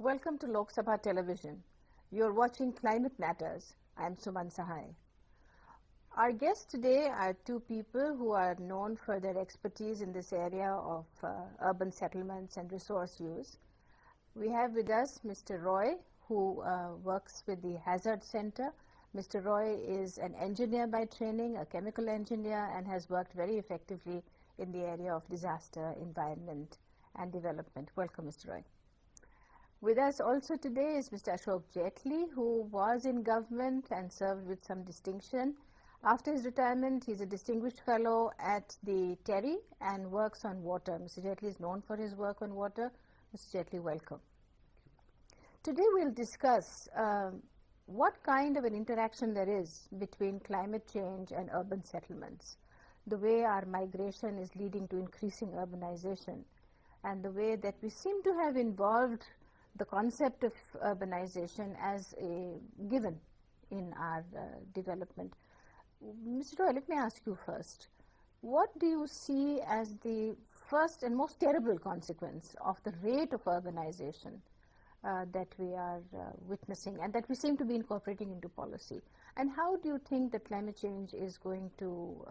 Welcome to Lok Sabha Television. You're watching Climate Matters. I'm Suman Sahai. Our guests today are two people who are known for their expertise in this area of urban settlements and resource use. We have with us Mr. Roy, who works with the Hazard Center. Mr. Roy is an engineer by training, a chemical engineer, and has worked very effectively in the area of disaster, environment, and development. Welcome, Mr. Roy. With us also today is Mr. Ashok Jaitley, who was in government and served with some distinction. After his retirement, he's a distinguished fellow at the TERI and works on water. Mr. Jaitley is known for his work on water. Mr. Jaitley, welcome. Today we'll discuss what kind of an interaction there is between climate change and urban settlements, the way our migration is leading to increasing urbanization, and the way that we seem to have involved the concept of urbanization as a given in our development. Mr. Roy, let me ask you first. What do you see as the first and most terrible consequence of the rate of urbanization that we are witnessing and that we seem to be incorporating into policy? And how do you think that climate change is going to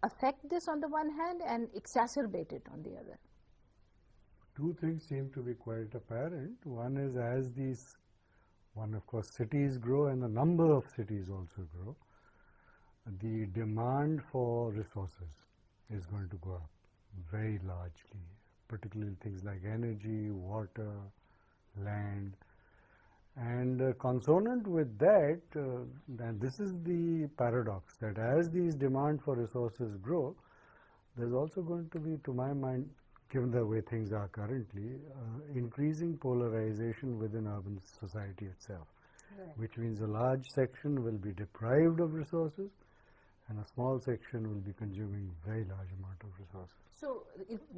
affect this on the one hand and exacerbate it on the other? Two things seem to be quite apparent. One is of course cities grow and the number of cities also grow, the demand for resources is going to go up very largely, particularly things like energy, water, land. And consonant with that, and this is the paradox, that as these demand for resources grow, there's also going to be, to my mind, given the way things are currently, increasing polarization within urban society itself, right. Which means a large section will be deprived of resources and a small section will be consuming very large amount of resources. So,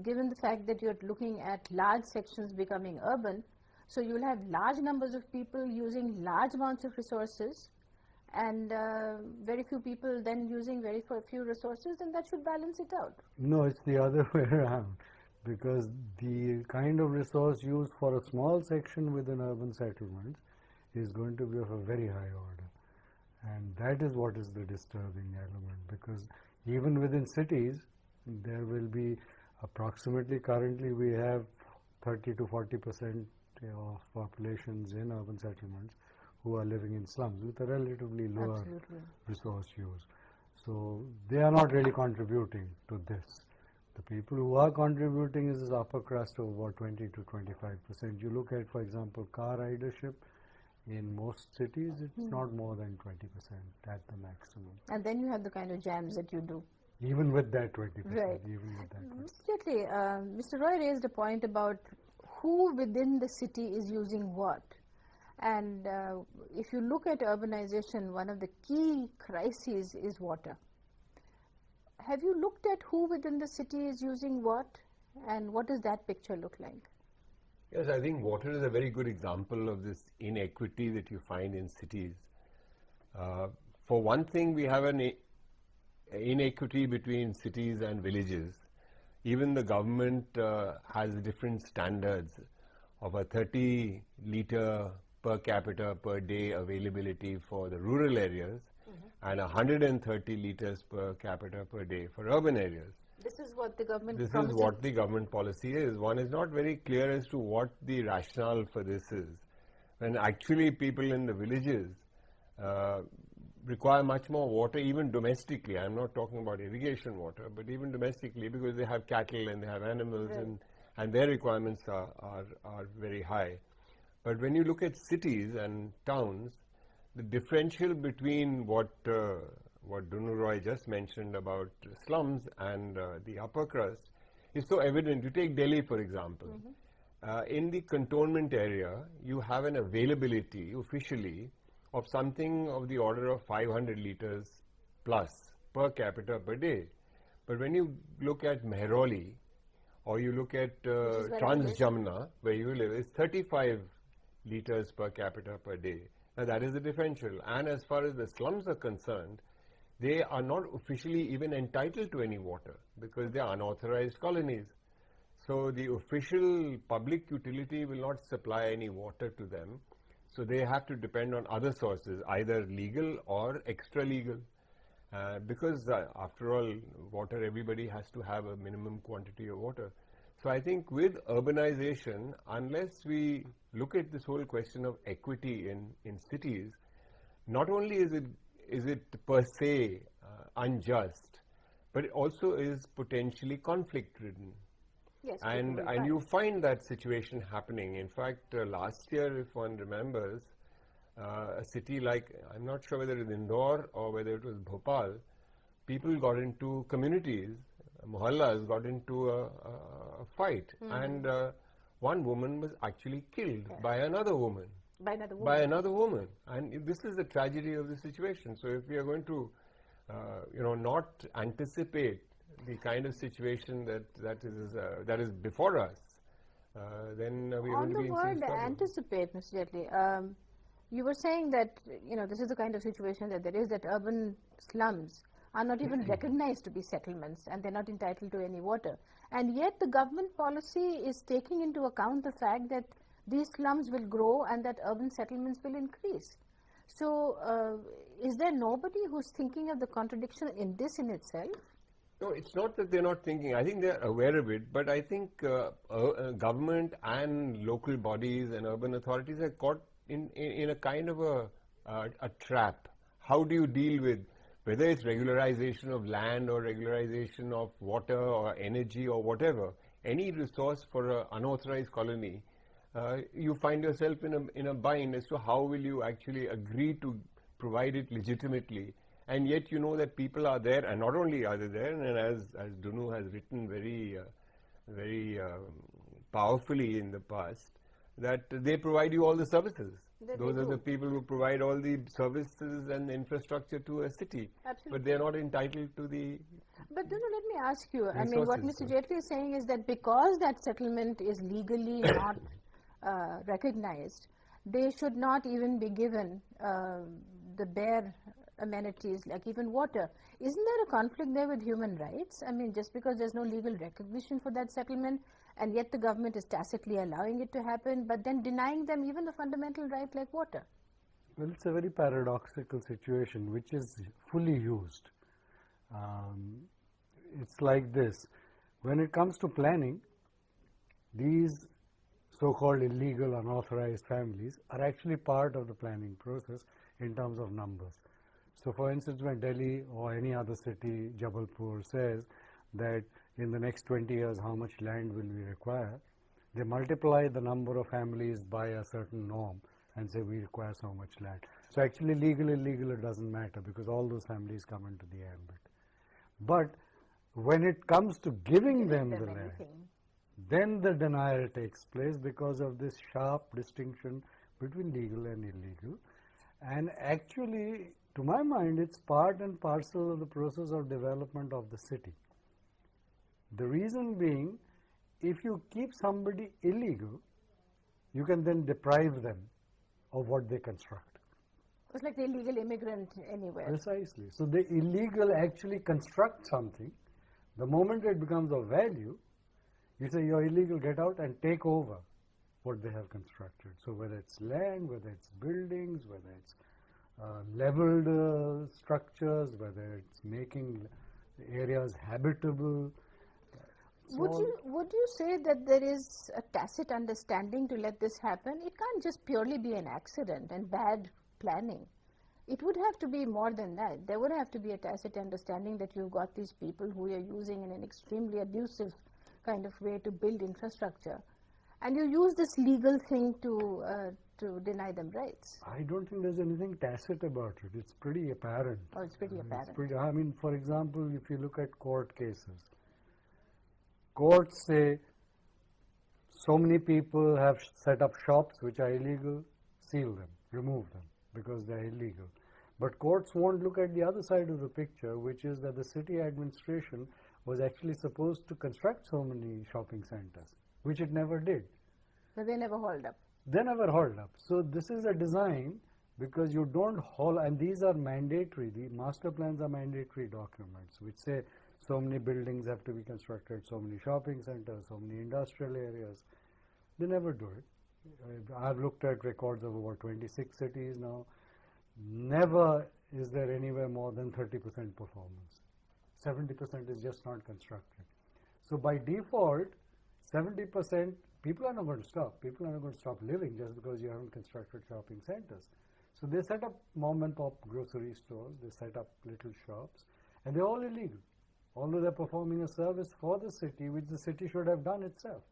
given the fact that you're looking at large sections becoming urban, so you'll have large numbers of people using large amounts of resources and very few people then using very few resources, and that should balance it out. No, it's the other way around. Because the kind of resource used for a small section within urban settlements is going to be of a very high order. And that is what is the disturbing element, because even within cities, there will be approximately, currently we have 30 to 40% of populations in urban settlements who are living in slums with a relatively lower Absolutely. Resource use. So they are not really contributing to this. The people who are contributing is this upper crust of about 20 to 25%. You look at, for example, car ridership in most cities, it's not more than 20% at the maximum. And then you have the kind of jams that you do. Even with that 20%. Right. Even with that 20%. Mr. Jaitley, Mr. Roy raised a point about who within the city is using what. And if you look at urbanization, one of the key crises is water. Have you looked at who within the city is using what, and what does that picture look like? Yes, I think water is a very good example of this inequity that you find in cities. For one thing, we have an inequity between cities and villages. Even the government has different standards of a 30-litre per capita per day availability for the rural areas, and 130 litres per capita per day for urban areas. This is what the government This is what the government policy is. One is not very clear as to what the rationale for this is. When actually people in the villages require much more water, even domestically. I'm not talking about irrigation water, but even domestically, because they have cattle and they have animals, right. and their requirements are very high. But when you look at cities and towns, the differential between what Dunu Roy just mentioned about slums and the upper crust is so evident. You take Delhi, for example. In the cantonment area, you have an availability officially of something of the order of 500 litres plus per capita per day. But when you look at Mehrauli or you look at Trans Jamna, where you live, it's 35 litres per capita per day. Now that is the differential. And as far as the slums are concerned, they are not officially even entitled to any water because they are unauthorized colonies. So the official public utility will not supply any water to them. So they have to depend on other sources, either legal or extra legal. Because after all, water, everybody has to have a minimum quantity of water. So I think with urbanization, unless we look at this whole question of equity in cities, not only is it per se unjust, but it also is potentially conflict-ridden. Yes, And you find that situation happening. In fact, last year, if one remembers, a city like, I'm not sure whether it was Indore or whether it was Bhopal, people got into communities, mohallas got into a fight, and one woman was actually killed by another woman. By another woman. And this is the tragedy of the situation. So if we are going to, not anticipate the kind of situation that is before us, then we're going to be in serious trouble. On the word anticipate, Mr. Jaitley, you were saying that, this is the kind of situation that there is, that urban slums are not even recognized to be settlements and they're not entitled to any water. And yet the government policy is taking into account the fact that these slums will grow and that urban settlements will increase. So is there nobody who's thinking of the contradiction in this in itself? No, it's not that they're not thinking. I think they're aware of it, but I think government and local bodies and urban authorities are caught in a kind of a trap. How do you deal with, whether it's regularization of land or regularization of water or energy or whatever, any resource for an unauthorized colony, you find yourself in a bind as to how will you actually agree to provide it legitimately. And yet you know that people are there, and not only are they there, and as Dunu has written very powerfully in the past, that they provide you all the services. Those are the people who provide all the services and the infrastructure to a city. Absolutely. But they are not entitled to the... But Dunu, let me ask you, I mean, what Mr. Jaitley is saying is that because that settlement is legally not recognized, they should not even be given the bare amenities like even water. Isn't there a conflict there with human rights? I mean, just because there's no legal recognition for that settlement and yet the government is tacitly allowing it to happen, but then denying them even the fundamental right like water? Well, it's a very paradoxical situation which is fully used. It's like this. When it comes to planning, these so-called illegal, unauthorized families are actually part of the planning process in terms of numbers. So, for instance, when Delhi or any other city, Jabalpur, says that in the next 20 years how much land will we require, they multiply the number of families by a certain norm and say we require so much land. So, actually legal, illegal, it doesn't matter because all those families come into the ambit. But when it comes to giving them the land, then the denial takes place because of this sharp distinction between legal and illegal. And actually, to my mind, it's part and parcel of the process of development of the city. The reason being, if you keep somebody illegal, you can then deprive them of what they construct. It's like the illegal immigrant anywhere. Precisely. So the illegal actually construct something. The moment it becomes of value, you say you're illegal, get out and take over what they have constructed. So whether it's land, whether it's buildings, whether it's leveled structures, whether it's making areas habitable. Would you say that there is a tacit understanding to let this happen? It can't just purely be an accident and bad planning. It would have to be more than that. There would have to be a tacit understanding that you've got these people who you're using in an extremely abusive kind of way to build infrastructure, and you use this legal thing to deny them rights. I don't think there's anything tacit about it. It's pretty apparent. Oh, it's pretty apparent. I mean, for example, if you look at court cases, courts say so many people have set up shops which are illegal, seal them, remove them because they're illegal. But courts won't look at the other side of the picture, which is that the city administration was actually supposed to construct so many shopping centers, which it never did. But they never hauled up. They never hauled up. So this is a design because you don't haul, and these are mandatory. The master plans are mandatory documents which say so many buildings have to be constructed, so many shopping centers, so many industrial areas. They never do it. I've looked at records of about 26 cities now. Never is there anywhere more than 30% performance. 70% is just not constructed. So by default, 70%, people are not going to stop. People are not going to stop living just because you haven't constructed shopping centers. So they set up mom and pop grocery stores, they set up little shops, and they're all illegal, although they're performing a service for the city, which the city should have done itself.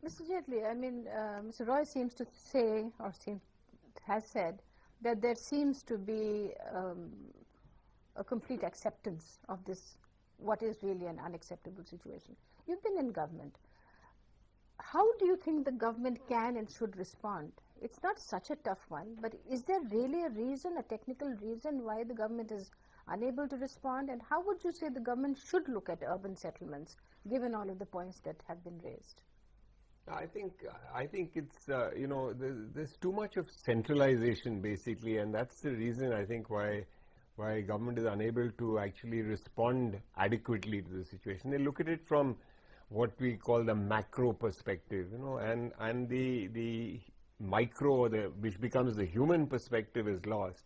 Mr. Jaitley, I mean, Mr. Roy seems to say, or has said, that there seems to be a complete acceptance of this, what is really an unacceptable situation. You've been in government. How do you think the government can and should respond? It's not such a tough one, but is there really a reason, a technical reason why the government is unable to respond? And how would you say the government should look at urban settlements, given all of the points that have been raised? I think it's there's too much of centralization basically, and that's the reason I think why government is unable to actually respond adequately to the situation. They look at it from what we call the macro perspective, and the micro, which becomes the human perspective, is lost.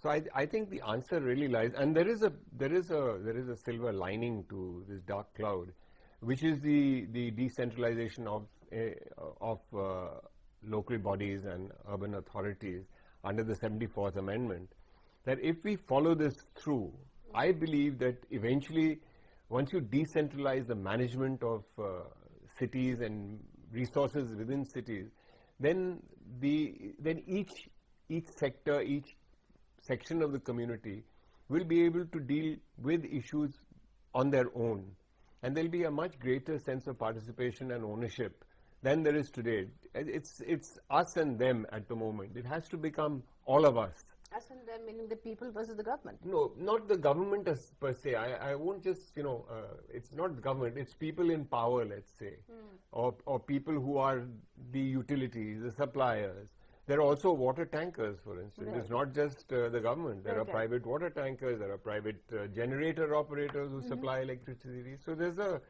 So I think the answer really lies, and there is a silver lining to this dark cloud, which is the decentralization of local bodies and urban authorities under the 74th Amendment. That if we follow this through, I believe that eventually, once you decentralize the management of cities and resources within cities, then each sector, each section of the community will be able to deal with issues on their own, and there will be a much greater sense of participation and ownership than there is today. It's us and them at the moment. It has to become all of us. Us and them meaning the people versus the government? No, not the government per se. I won't just, it's not the government, it's people in power, let's say, or people who are the utilities, the suppliers. There are also water tankers, for instance. Right. It's not just the government. There are private water tankers, there are private generator operators who supply electricity. So there's a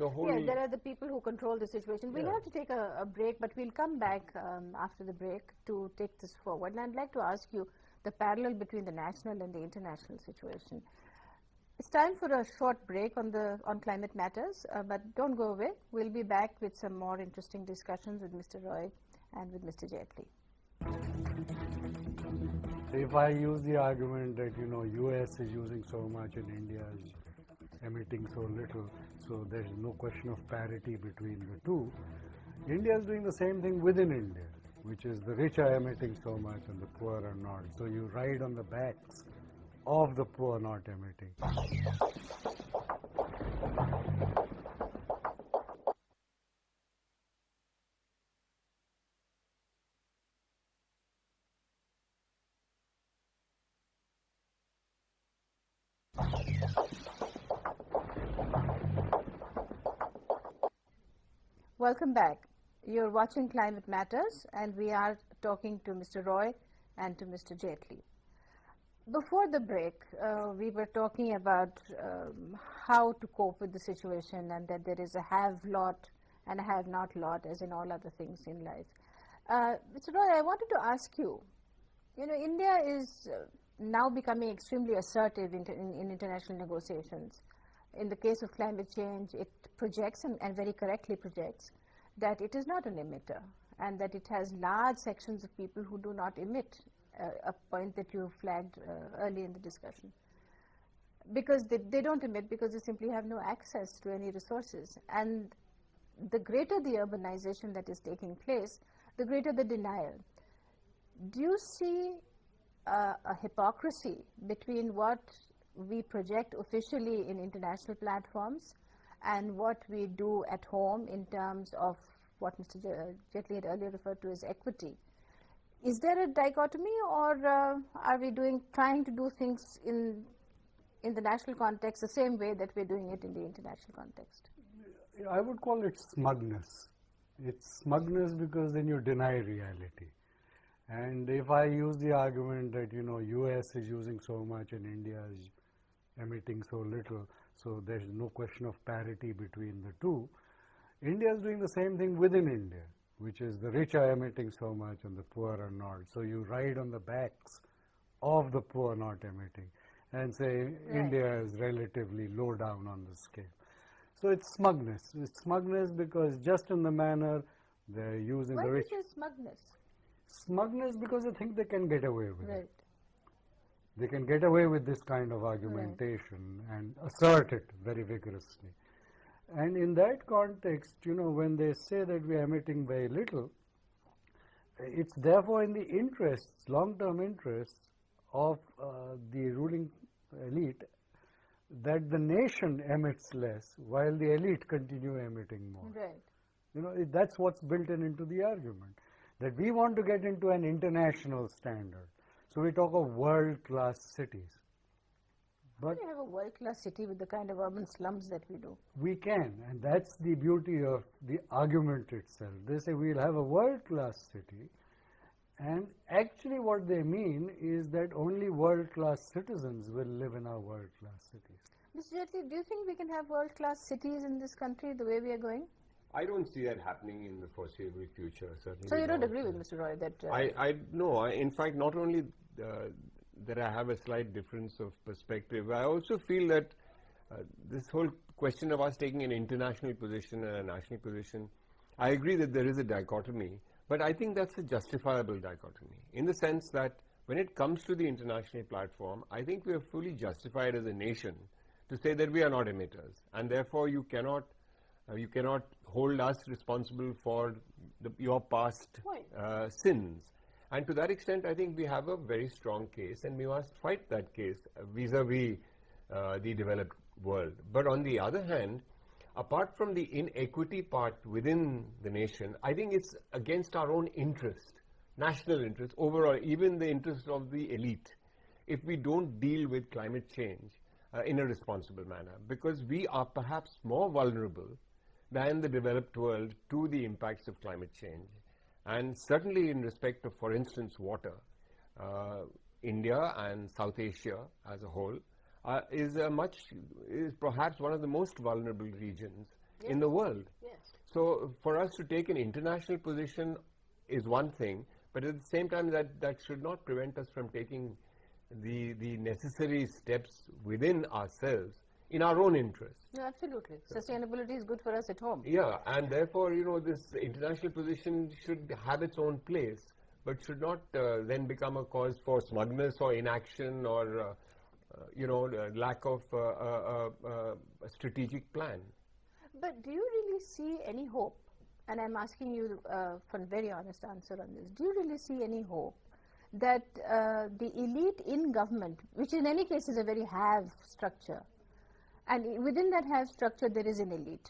whole... Yeah, there are the people who control the situation. We'll have to take a break, but we'll come back after the break to take this forward. And I'd like to ask you the parallel between the national and the international situation. It's time for a short break on climate matters, but don't go away. We'll be back with some more interesting discussions with Mr. Roy and with Mr. Jaitley. If I use the argument that, US is using so much and India is emitting so little, so there's no question of parity between the two, India is doing the same thing within India, which is the rich are emitting so much and the poor are not. So you ride on the backs of the poor not emitting. Welcome back. You're watching Climate Matters, and we are talking to Mr. Roy and to Mr. Jaitley. Before the break, we were talking about how to cope with the situation, and that there is a have lot and a have not lot, as in all other things in life. Mr. Roy, I wanted to ask you, India is now becoming extremely assertive in international negotiations. In the case of climate change, it projects, and very correctly projects, that it is not an emitter, and that it has large sections of people who do not emit, a point that you flagged early in the discussion. Because they don't emit because they simply have no access to any resources. And the greater the urbanization that is taking place, the greater the denial. Do you see a hypocrisy between what we project officially in international platforms and what we do at home in terms of what Mr. Jaitley had earlier referred to as equity? Is there a dichotomy, or are we trying to do things in the national context the same way that we're doing it in the international context? I would call it smugness. It's smugness because then you deny reality. And if I use the argument that, US is using so much and India is emitting so little, so there is no question of parity between the two. India is doing the same thing within India, which is the rich are emitting so much and the poor are not. So you ride on the backs of the poor not emitting and say India is relatively low down on the scale. So it's smugness. It's smugness because just in the manner they're using the rich. Why is it smugness? Smugness because they think they can get away with Right. it. They can get away with this kind of argumentation and assert it very vigorously. And in that context, you know, when they say that we are emitting very little, it's therefore in the interests, long-term interests of the ruling elite that the nation emits less while the elite continue emitting more. Right. You know, that's what's built into the argument, that we want to get into an international standard. So we talk of world-class cities. But we have a world-class city with the kind of urban slums that we do. we can, and that's the beauty of the argument itself. They say we'll have a world-class city, and actually what they mean is that only world-class citizens will live in our world-class cities. Mr. Jaitley, do you think we can have world-class cities in this country the way we are going? I don't see that happening in the foreseeable future, certainly. So you don't not. agree with Mr. Roy that... No, in fact, not only that I have a slight difference of perspective, I also feel that this whole question of us taking an international position and a national position, I agree that there is a dichotomy, but I think that's a justifiable dichotomy, in the sense that when it comes to the international platform, I think we are fully justified as a nation to say that we are not emitters, and therefore you cannot hold us responsible for your past sins. And to that extent, I think we have a very strong case, and we must fight that case vis-a-vis the developed world. But on the other hand, apart from the inequity part within the nation, I think it's against our own interest, national interest, overall, even the interest of the elite, if we don't deal with climate change in a responsible manner, because we are perhaps more vulnerable than the developed world to the impacts of climate change. And certainly in respect of, for instance, water, India and South Asia as a whole is perhaps one of the most vulnerable regions in the world. Yes. So for us to take an international position is one thing, but at the same time that should not prevent us from taking the necessary steps within ourselves in our own interest. No, absolutely. Sustainability is good for us at home. Yeah, and therefore, you know, this international position should have its own place, but should not then become a cause for smugness or inaction or, lack of a strategic plan. But do you really see any hope? And I'm asking you for a very honest answer on this. Do you really see any hope that the elite in government, which in any case is a very have structure, and within that have structure there is an elite,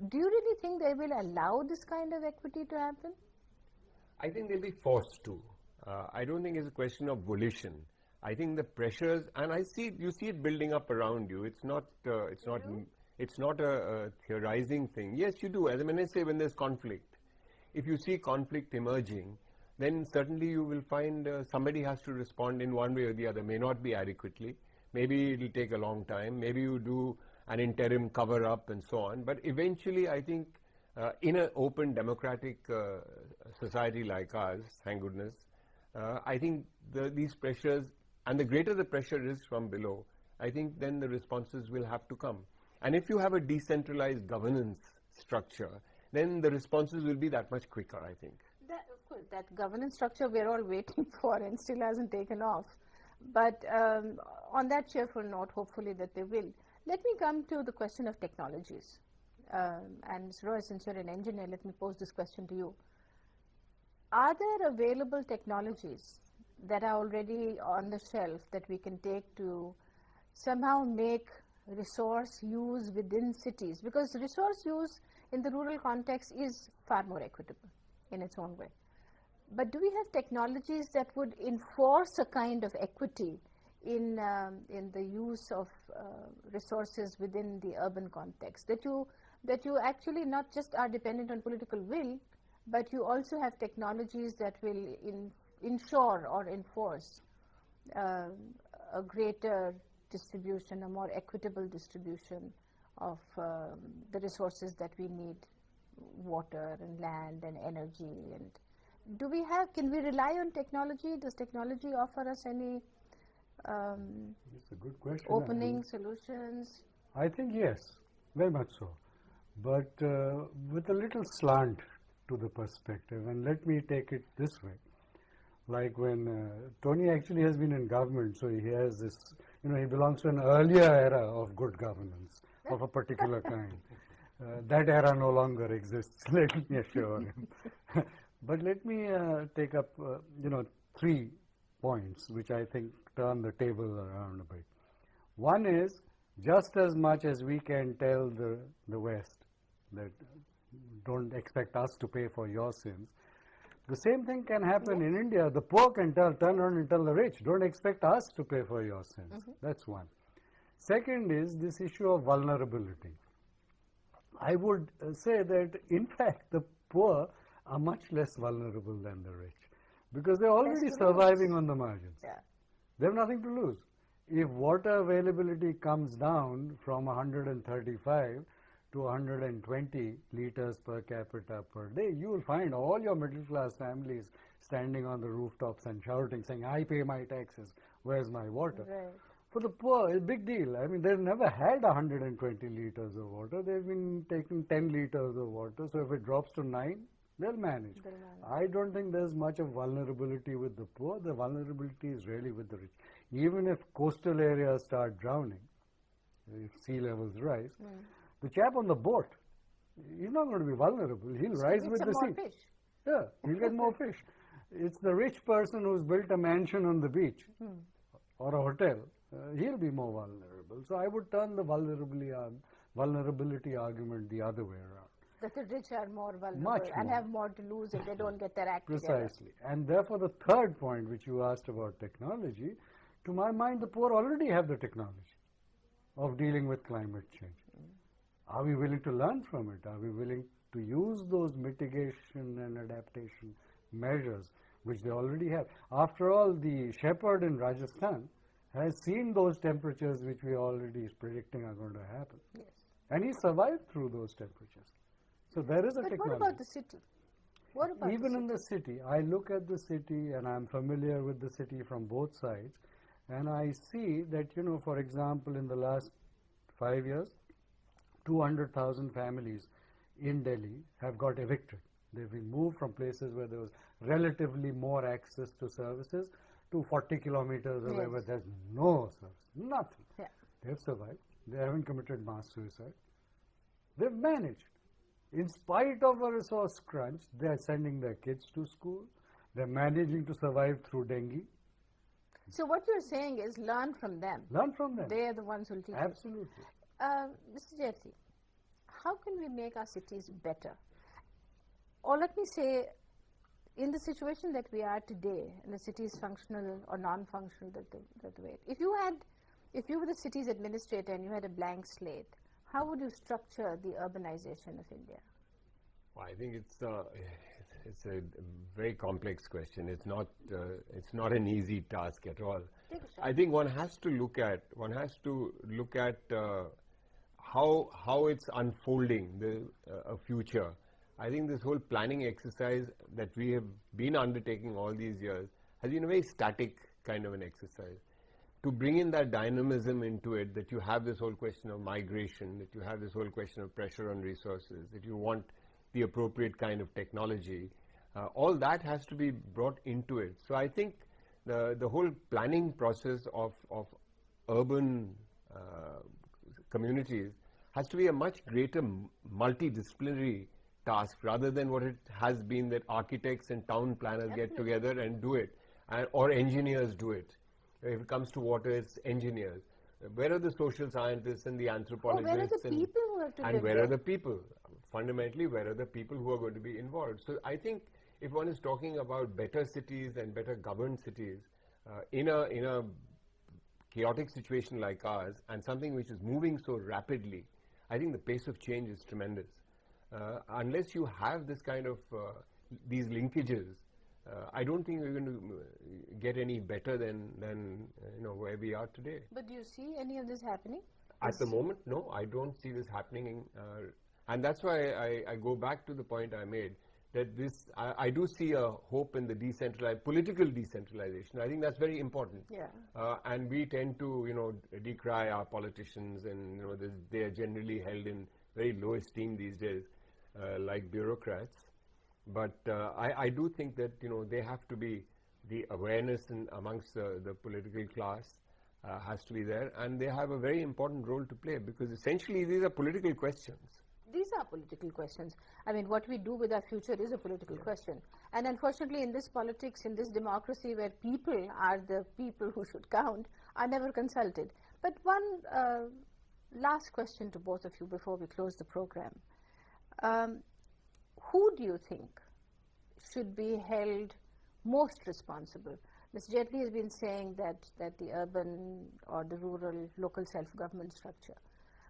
do you really think they will allow this kind of equity to happen? I think they'll be forced to. I don't think it's a question of volition. I think the pressures, and you see it building up around you. It's not a theorizing thing. Yes, you do. As I say, when there's conflict, if you see conflict emerging, then certainly you will find somebody has to respond in one way or the other. May not be adequately. Maybe it will take a long time. Maybe you do an interim cover-up and so on. But eventually, I think, in an open, democratic society like ours, thank goodness, I think these pressures, and the greater the pressure is from below, I think then the responses will have to come. And if you have a decentralized governance structure, then the responses will be that much quicker, I think. Of course, that governance structure we're all waiting for and still hasn't taken off. But on that cheerful note, hopefully that they will. Let me come to the question of technologies. And Mr. Roy, since you're an engineer, let me pose this question to you. Are there available technologies that are already on the shelf that we can take to somehow make resource use within cities? Because resource use in the rural context is far more equitable in its own way. But do we have technologies that would enforce a kind of equity in the use of resources within the urban context? That you actually not just are dependent on political will, but you also have technologies that will ensure or enforce a greater distribution, a more equitable distribution of the resources that we need, water and land and energy. And can we rely on technology? Does technology offer us any It's a good question. opening solutions? I think yes, very much so. But with a little slant to the perspective, and let me take it this way. Like when Tony actually has been in government, so he has this, he belongs to an earlier era of good governance of a particular kind. That era no longer exists, let me assure him. But let me take up, 3 points which I think turn the table around a bit. One is, just as much as we can tell the West that don't expect us to pay for your sins, the same thing can happen in India. The poor can turn around and tell the rich, don't expect us to pay for your sins. That's one. Second is this issue of vulnerability. I would say that, in fact, the poor are much less vulnerable than the rich because they're already surviving on the margins. Yeah. They have nothing to lose. If water availability comes down from 135 to 120 liters per capita per day, you will find all your middle class families standing on the rooftops and shouting, saying, I pay my taxes, where's my water? Right. For the poor, it's a big deal. I mean, they've never had 120 liters of water. They've been taking 10 liters of water. So if it drops to 9, they'll manage. I don't think there's much of vulnerability with the poor. The vulnerability is really with the rich. Even if coastal areas start drowning, if sea levels rise, the chap on the boat, he's not going to be vulnerable. He'll rise with the sea. Fish. Yeah, he'll get more fish. It's the rich person who's built a mansion on the beach or a hotel. He'll be more vulnerable. So I would turn the vulnerability argument the other way around. That the rich are more vulnerable Much and more. have more to lose if they don't get their act together. Precisely. And therefore the third point which you asked about technology, to my mind the poor already have the technology of dealing with climate change. Are we willing to learn from it? Are we willing to use those mitigation and adaptation measures which they already have? After all, the shepherd in Rajasthan has seen those temperatures which we already is predicting are going to happen. Yes. And he survived through those temperatures. So there is a But technology. what about the city? What about Even in the city, I look at the city and I'm familiar with the city from both sides, and I see that, for example, in the last 5 years, 200,000 families in Delhi have got evicted. They've been moved from places where there was relatively more access to services to 40 kilometers away where there's no service, nothing. Yeah. They've survived. They haven't committed mass suicide. They've managed. In spite of a resource crunch, they are sending their kids to school. They're managing to survive through dengue. So what you're saying is learn from them. Learn from them. They are the ones who will teach us. Absolutely. Mr. Jayati, how can we make our cities better? Or let me say, in the situation that we are today, and the city is functional or non-functional that way, if you were the city's administrator and you had a blank slate, how would you structure the urbanization of India? Well, I think it's a very complex question. It's not an easy task at all. I think one has to look at how it's unfolding a future. I think this whole planning exercise that we have been undertaking all these years has been a very static kind of an exercise. To bring in that dynamism into it, that you have this whole question of migration, that you have this whole question of pressure on resources, that you want the appropriate kind of technology, all that has to be brought into it. So I think the whole planning process of urban communities has to be a much greater multidisciplinary task rather than what it has been that architects and town planners get together and do it, or engineers do it. If it comes to water, it's engineers. Where are the social scientists and the anthropologists? Where are the people who have to and live where there? are the people? Fundamentally, where are the people who are going to be involved? So I think if one is talking about better cities and better governed cities, in a chaotic situation like ours, and something which is moving so rapidly, I think the pace of change is tremendous. Unless you have this kind of these linkages, I don't think we're going to get any better than where we are today. But do you see any of this happening? At the moment, no, I don't see this happening, and that's why I go back to the point I made, that I do see a hope in the political decentralization. I think that's very important. Yeah. And we tend to, decry our politicians, and they are generally held in very low esteem these days, like bureaucrats. But I do think that they have to be, the awareness amongst the political class has to be there, and they have a very important role to play, because essentially these are political questions. These are political questions. I mean, what we do with our future is a political question. And unfortunately, in this politics, in this democracy where people are the people who should count, are never consulted. But one last question to both of you before we close the program. Who do you think should be held most responsible? Ms. Jaitley has been saying that the urban or the rural local self-government structure.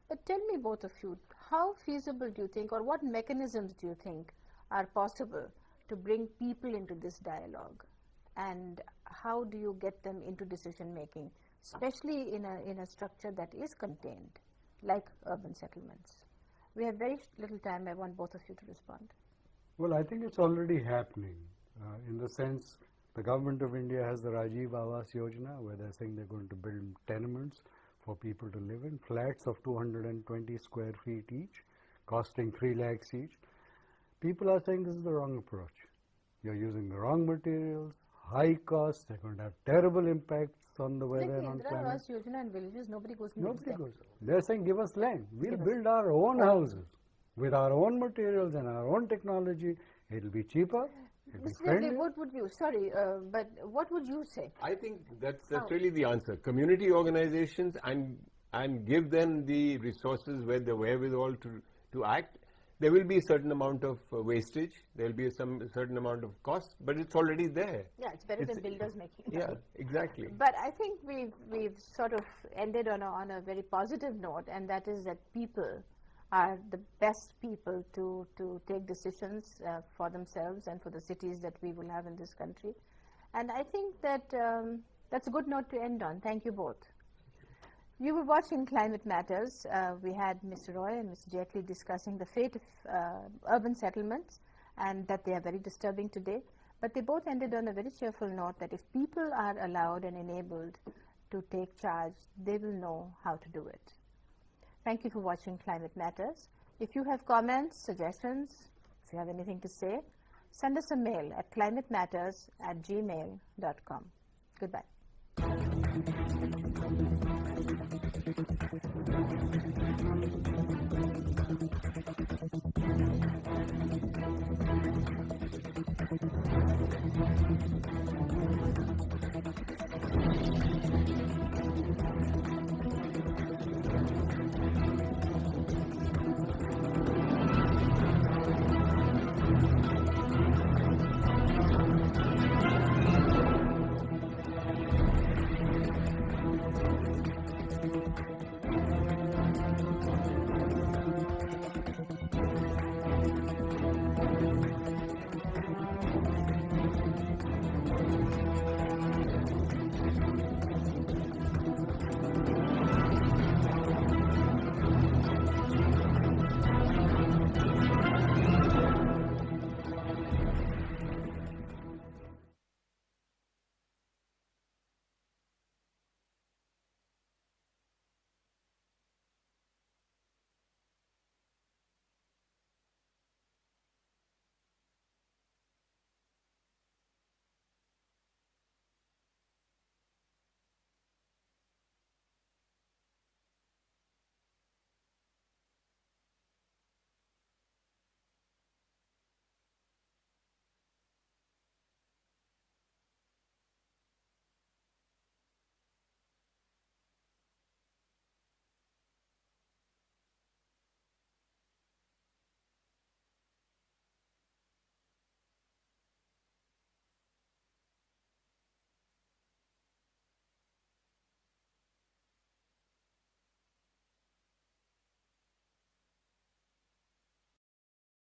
But tell me, both of you, how feasible do you think, or what mechanisms do you think are possible to bring people into this dialogue? And how do you get them into decision making, especially in a structure that is contained, like urban settlements? We have very little time. I want both of you to respond. Well, I think it's already happening, in the sense the government of India has the Rajiv Awas Yojana, where they're saying they're going to build tenements for people to live in, flats of 220 square feet each, costing 3 lakhs each. People are saying this is the wrong approach. You're using the wrong materials, high costs, they're going to have terrible impacts on the weather and on climate. Like the Indira Awas Yojana in villages, nobody goes and lives there. They're saying give us land. We'll build our own houses with our own materials and our own technology. It'll be cheaper. Mr. Jaitley, what would you, but what would you say? I think that's really the answer. Community organizations, and give them the resources, where the wherewithal to act. There will be a certain amount of wastage, there will be a certain amount of cost, but it's already there. Yeah, it's better than builders making it. Yeah, exactly. But I think we've sort of ended on a very positive note, and that is that people are the best people to take decisions for themselves and for the cities that we will have in this country. And I think that that's a good note to end on. Thank you both. You were watching Climate Matters. We had Mr. Roy and Mr. Jaitley discussing the fate of urban settlements, and that they are very disturbing today. But they both ended on a very cheerful note that if people are allowed and enabled to take charge, they will know how to do it. Thank you for watching Climate Matters. If you have comments, suggestions, if you have anything to say, send us a mail at climatematters@gmail.com. Goodbye.